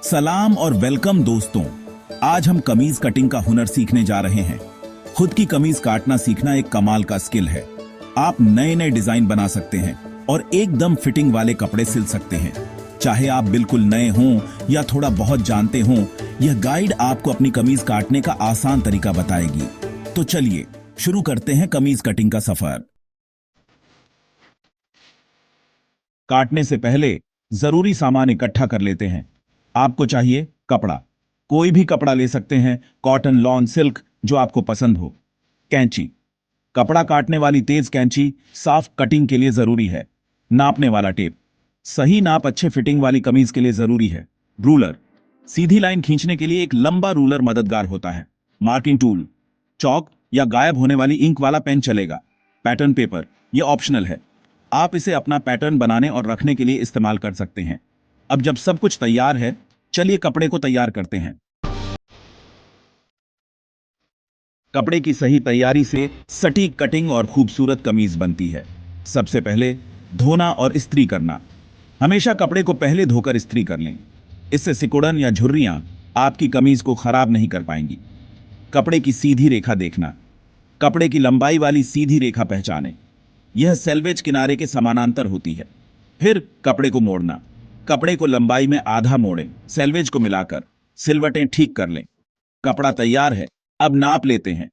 सलाम और वेलकम दोस्तों। आज हम कमीज कटिंग का हुनर सीखने जा रहे हैं। खुद की कमीज काटना सीखना एक कमाल का स्किल है। आप नए नए डिजाइन बना सकते हैं और एकदम फिटिंग वाले कपड़े सिल सकते हैं। चाहे आप बिल्कुल नए हों या थोड़ा बहुत जानते हों, यह गाइड आपको अपनी कमीज काटने का आसान तरीका बताएगी। तो चलिए शुरू करते हैं कमीज कटिंग का सफर। काटने से पहले जरूरी सामान इकट्ठा कर लेते हैं। आपको चाहिए कपड़ा, कोई भी कपड़ा ले सकते हैं, कॉटन, लॉन, सिल्क, जो आपको पसंद हो। कैंची, कपड़ा काटने वाली तेज कैंची साफ कटिंग के लिए जरूरी है। नापने वाला टेप, सही नाप अच्छे फिटिंग वाली कमीज के लिए जरूरी है। रूलर, सीधी लाइन खींचने के लिए एक लंबा रूलर मददगार होता है। मार्किंग टूल, चौक या गायब होने वाली इंक वाला पेन चलेगा। पैटर्न पेपर, यह ऑप्शनल है, आप इसे अपना पैटर्न बनाने और रखने के लिए इस्तेमाल कर सकते हैं। अब जब सब कुछ तैयार है, चलिए कपड़े को तैयार करते हैं। कपड़े की सही तैयारी से सटीक कटिंग और खूबसूरत कमीज बनती है। सबसे पहले धोना और इस्त्री करना। हमेशा कपड़े को पहले धोकर इस्त्री कर लें। इससे सिकुड़न या झुर्रियां आपकी कमीज को खराब नहीं कर पाएंगी। कपड़े की सीधी रेखा देखना। कपड़े की लंबाई वाली सीधी रेखा पहचानें। यह सेल्वेज किनारे के समानांतर होती है। फिर कपड़े को मोड़ना। कपड़े को लंबाई में आधा मोड़ें, सेल्वेज को मिलाकर सिलवटें ठीक कर लें। कपड़ा तैयार है, अब नाप लेते हैं।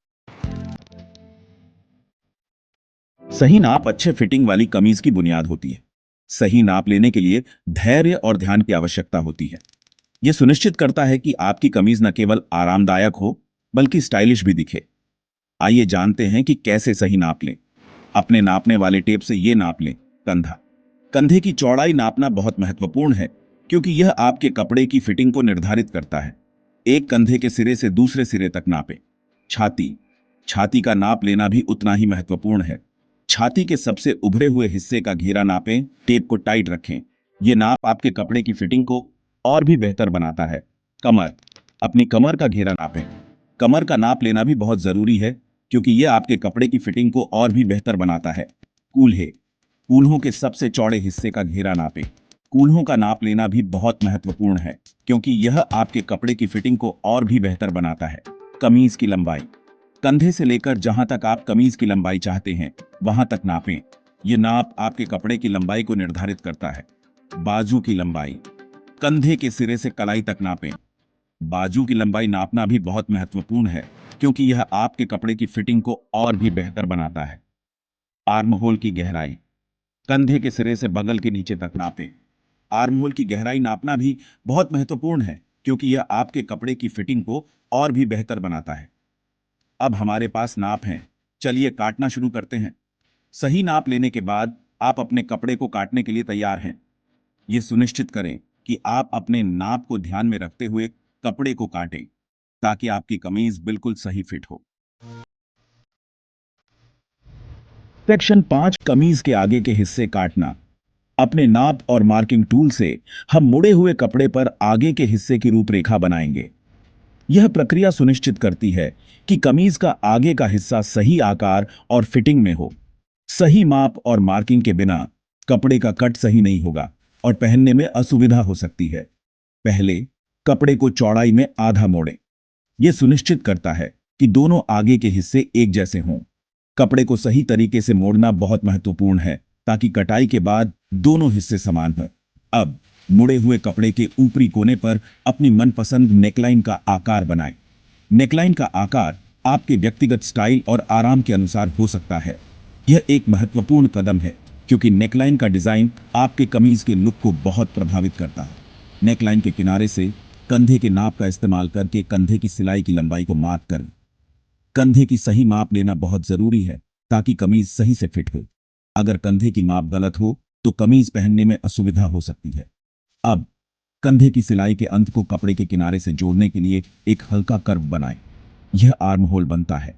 सही नाप अच्छे फिटिंग वाली कमीज की बुनियाद होती है। सही नाप लेने के लिए धैर्य और ध्यान की आवश्यकता होती है। यह सुनिश्चित करता है कि आपकी कमीज न केवल आरामदायक हो, बल्कि स्टाइलिश भी दिखे। आइए जानते हैं कि कैसे सही नाप लें। अपने नापने वाले टेप से यह नाप लें। कंधा, कंधे की चौड़ाई नापना बहुत महत्वपूर्ण है, क्योंकि यह आपके कपड़े की फिटिंग को निर्धारित करता है। एक कंधे के सिरे से दूसरे सिरे तक नापें। छाती, छाती का नाप लेना भी उतना ही महत्वपूर्ण है। छाती के सबसे उभरे हुए हिस्से का घेरा नापें, टेप को टाइट रखें। यह नाप आपके कपड़े की फिटिंग को और भी बेहतर बनाता है। कमर, अपनी कमर का घेरा नापें। कमर का नाप लेना भी बहुत जरूरी है, क्योंकि यह आपके कपड़े की फिटिंग को और भी बेहतर बनाता है। कूल्हे, कूल्हों के सबसे चौड़े हिस्से का घेरा नापें। कूल्हों का नाप लेना भी बहुत महत्वपूर्ण है, क्योंकि यह आपके कपड़े की फिटिंग को और भी बेहतर बनाता है। कमीज की लंबाई, कंधे से लेकर जहां तक आप कमीज की लंबाई चाहते हैं, वहां तक नापें। यह नाप आपके कपड़े की लंबाई को निर्धारित करता है। बाजू की लंबाई, कंधे के सिरे से कलाई तक नापें। बाजू की लंबाई नापना भी बहुत महत्वपूर्ण है, क्योंकि यह आपके कपड़े की फिटिंग को और भी बेहतर बनाता है। आर्म होल की गहराई, कंधे के सिरे से बगल के नीचे तक नापें। आर्म होल की गहराई नापना भी बहुत महत्वपूर्ण है, क्योंकि यह आपके कपड़े की फिटिंग को और भी बेहतर बनाता है। अब हमारे पास नाप हैं, चलिए काटना शुरू करते हैं। सही नाप लेने के बाद आप अपने कपड़े को काटने के लिए तैयार हैं। यह सुनिश्चित करें कि आप अपने नाप को ध्यान में रखते हुए कपड़े को काटें, ताकि आपकी कमीज बिल्कुल सही फिट हो। सेक्शन 5, कमीज के आगे के हिस्से काटना। अपने नाप और मार्किंग टूल से हम मुड़े हुए कपड़े पर आगे के हिस्से की रूपरेखा बनाएंगे। यह प्रक्रिया सुनिश्चित करती है कि कमीज का आगे का हिस्सा सही आकार और फिटिंग में हो। सही माप और मार्किंग के बिना कपड़े का कट सही नहीं होगा और पहनने में असुविधा हो सकती है। पहले कपड़े को चौड़ाई में आधा मोड़ें। यह सुनिश्चित करता है कि दोनों आगे के हिस्से एक जैसे हों। कपड़े को सही तरीके से मोड़ना बहुत महत्वपूर्ण है, ताकि कटाई के बाद दोनों हिस्से समान हों। अब मुड़े हुए कपड़े के ऊपरी कोने पर अपनी मनपसंद नेकलाइन का आकार बनाएं। नेकलाइन का आकार आपके व्यक्तिगत स्टाइल और आराम के अनुसार हो सकता है। यह एक महत्वपूर्ण कदम है, क्योंकि नेकलाइन का डिजाइन आपके कमीज के लुक को बहुत प्रभावित करता है। नेकलाइन के किनारे से कंधे के नाप का इस्तेमाल करके कंधे की सिलाई की लंबाई को मार्क करें। कंधे की सही माप लेना बहुत जरूरी है, ताकि कमीज सही से फिट हो। अगर कंधे की माप गलत हो, तो कमीज पहनने में असुविधा हो सकती है। अब कंधे की सिलाई के अंत को कपड़े के किनारे से जोड़ने के लिए एक हल्का कर्व बनाएं। यह आर्म होल बनता है।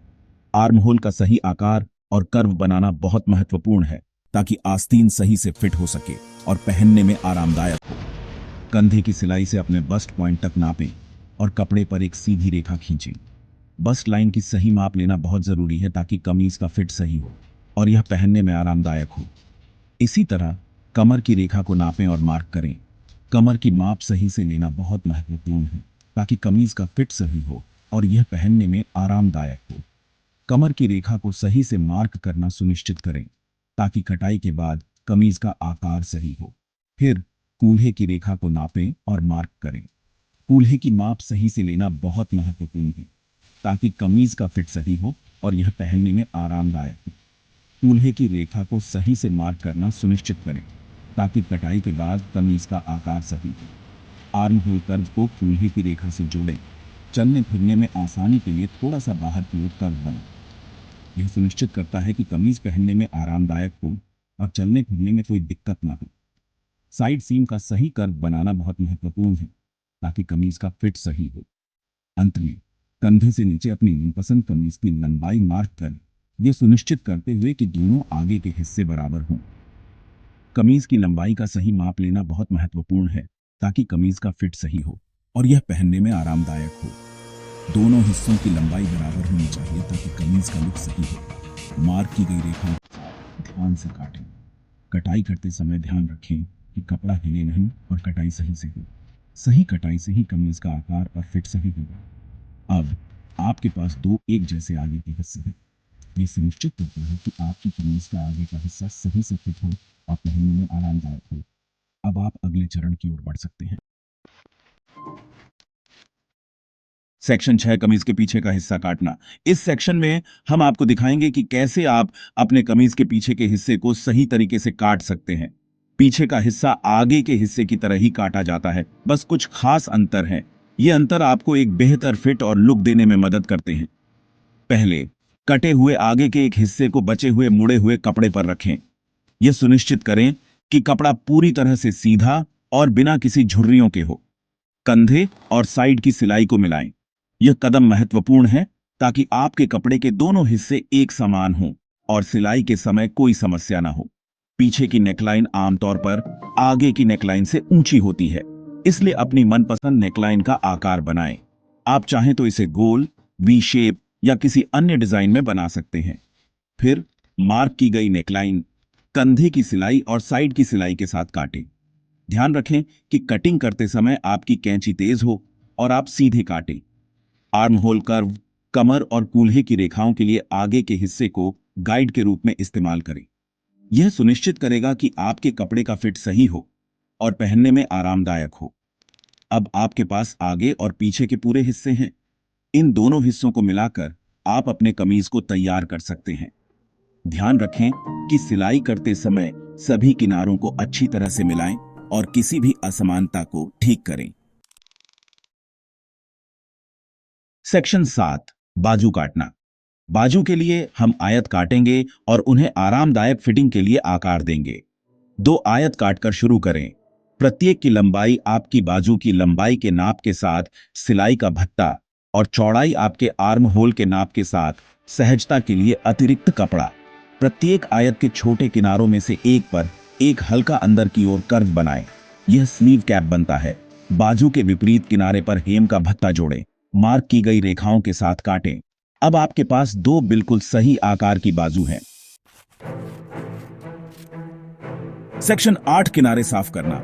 आर्म होल का सही आकार और कर्व बनाना बहुत महत्वपूर्ण है, ताकि आस्तीन सही से फिट हो सके और पहनने में आरामदायक हो। कंधे की सिलाई से अपने बस्ट पॉइंट तक नापें और कपड़े पर एक सीधी रेखा खींचें। बस्ट लाइन की सही माप लेना बहुत जरूरी है, ताकि कमीज का फिट सही हो और यह पहनने में आरामदायक हो। इसी तरह कमर की रेखा को नापें और मार्क करें। कमर की माप सही से लेना बहुत महत्वपूर्ण है ताकि कमीज का फिट सही हो और यह पहनने में आरामदायक हो। कमर की रेखा को सही से मार्क करना सुनिश्चित करें ताकि कटाई के बाद कमीज का आकार सही हो। फिर कूल्हे की रेखा को नापें और मार्क करें। कूल्हे की माप सही से लेना बहुत महत्वपूर्ण है ताकि कमीज का फिट सही हो और यह पहनने में आरामदायक हो। कूल्हे की रेखा को सही से मार्क करना सुनिश्चित करें ताकि कटाई के बाद कमीज का आकार सही हो। आर्म होल कर्व को कूल्हे की रेखा से जोड़ें। चलने फिरने में आसानी के लिए थोड़ा सा बाहर की ओर कर्व बनाएं। यह सुनिश्चित करता है कि कमीज पहनने में आरामदायक हो और चलने फिरने में कोई दिक्कत ना हो। साइड सीम का सही कर्व बनाना बहुत महत्वपूर्ण है ताकि कमीज का फिट सही हो। अंत में कंधे से नीचे अपनी मनपसंद कमीज की लंबाई मार्क करें, यह सुनिश्चित करते हुए कि दोनों आगे के हिस्से बराबर हों। कमीज की लंबाई का सही माप लेना बहुत महत्वपूर्ण है ताकि कमीज का फिट सही हो और यह पहनने में आरामदायक हो। दोनों हिस्सों की लंबाई बराबर होनी चाहिए ताकि कमीज का लुक सही हो। मार्क की गई रेखा ध्यान से काटें। कटाई करते समय ध्यान रखें कि कपड़ा हिले नहीं और कटाई सही से हो। सही कटाई से ही कमीज का आकार और फिट सही होगा। अब आपके पास दो एक जैसे आगे के हिस्से हैं। ये सुनिश्चित करता है कि आपकी कमीज का आगे का हिस्सा सही से फिट हो और पहनने में आरामदायक हो। अब आप अगले चरण की ओर बढ़ सकते हैं। सेक्शन 6, कमीज के पीछे का हिस्सा काटना। इस सेक्शन में हम आपको दिखाएंगे कि कैसे आप अपने कमीज के पीछे के हिस्से को सही तरीके से काट सकते हैं। पीछे का हिस्सा आगे के हिस्से की तरह ही काटा जाता है, बस कुछ खास अंतर हैं। ये अंतर आपको एक बेहतर फिट और लुक देने में मदद करते हैं। पहले, कटे हुए आगे के एक हिस्से को बचे हुए मुड़े हुए कपड़े पर रखें। यह सुनिश्चित करें कि कपड़ा पूरी तरह से सीधा और बिना किसी झुर्रियों के हो। कंधे और साइड की सिलाई को मिलाएं। यह कदम महत्वपूर्ण है ताकि आपके कपड़े के दोनों हिस्से एक समान हों और सिलाई के समय कोई समस्या ना हो। पीछे की नेकलाइन आमतौर पर आगे की नेकलाइन से ऊंची होती है, इसलिए अपनी मनपसंद नेकलाइन का आकार बनाएं। आप चाहें तो इसे गोल, वी शेप या किसी अन्य डिजाइन में बना सकते हैं। फिर मार्क की गई नेकलाइन कंधे की सिलाई और साइड की सिलाई के साथ काटें। ध्यान रखें कि कटिंग करते समय आपकी कैंची तेज हो और आप सीधे काटें। आर्म होल कर्व कमर और कूल्हे की रेखाओं के लिए आगे के हिस्से को गाइड के रूप में इस्तेमाल करें। यह सुनिश्चित करेगा कि आपके कपड़े का फिट सही हो और पहनने में आरामदायक हो। अब आपके पास आगे और पीछे के पूरे हिस्से हैं। इन दोनों हिस्सों को मिलाकर आप अपने कमीज को तैयार कर सकते हैं। ध्यान रखें कि सिलाई करते समय सभी किनारों को अच्छी तरह से मिलाएं और किसी भी असमानता को ठीक करें। सेक्शन 7, बाजू काटना। बाजू के लिए हम आयत काटेंगे और उन्हें आरामदायक फिटिंग के लिए आकार देंगे। दो आयत काटकर शुरू करें। प्रत्येक की लंबाई आपकी बाजू की लंबाई के नाप के साथ सिलाई का भत्ता और चौड़ाई आपके आर्म होल के नाप के साथ सहजता के लिए अतिरिक्त कपड़ा। प्रत्येक आयत के छोटे किनारों में से एक पर एक हल्का अंदर की ओर कर्व बनाएं। यह स्लीव कैप बनता है। बाजू के विपरीत किनारे पर हेम का भत्ता जोड़ें। मार्क की गई रेखाओं के साथ काटें। अब आपके पास दो बिल्कुल सही आकार की बाजू है। सेक्शन 8, किनारे साफ करना।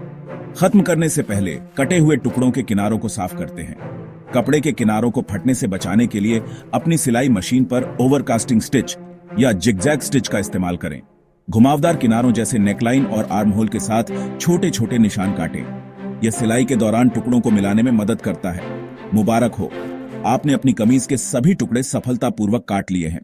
खत्म करने से पहले कटे हुए टुकड़ों के किनारों को साफ करते हैं। कपड़े के किनारों को फटने से बचाने के लिए अपनी सिलाई मशीन पर ओवरकास्टिंग स्टिच या जिगजैग स्टिच का इस्तेमाल करें। घुमावदार किनारों जैसे नेकलाइन और आर्म होल के साथ छोटे छोटे निशान काटें। यह सिलाई के दौरान टुकड़ों को मिलाने में मदद करता है। मुबारक हो, आपने अपनी कमीज के सभी टुकड़े सफलतापूर्वक काट लिए हैं।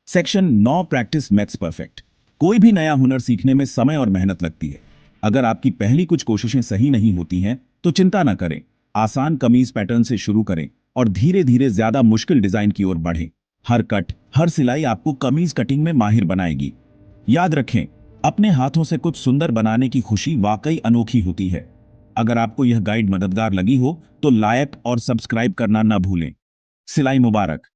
Section 9, practice makes perfect. कोई भी नया हुनर सीखने में समय और मेहनत लगती है। अगर आपकी पहली कुछ कोशिशें सही नहीं होती हैं तो चिंता न करें। आसान कमीज पैटर्न से शुरू करें और धीरे धीरे ज्यादा मुश्किल डिजाइन की ओर बढ़ें। हर कट, हर सिलाई आपको कमीज कटिंग में माहिर बनाएगी। याद रखें, अपने हाथों से कुछ सुंदर बनाने की खुशी वाकई अनोखी होती है। अगर आपको यह गाइड मददगार लगी हो तो लाइक और सब्सक्राइब करना न भूलें। सिलाई मुबारक।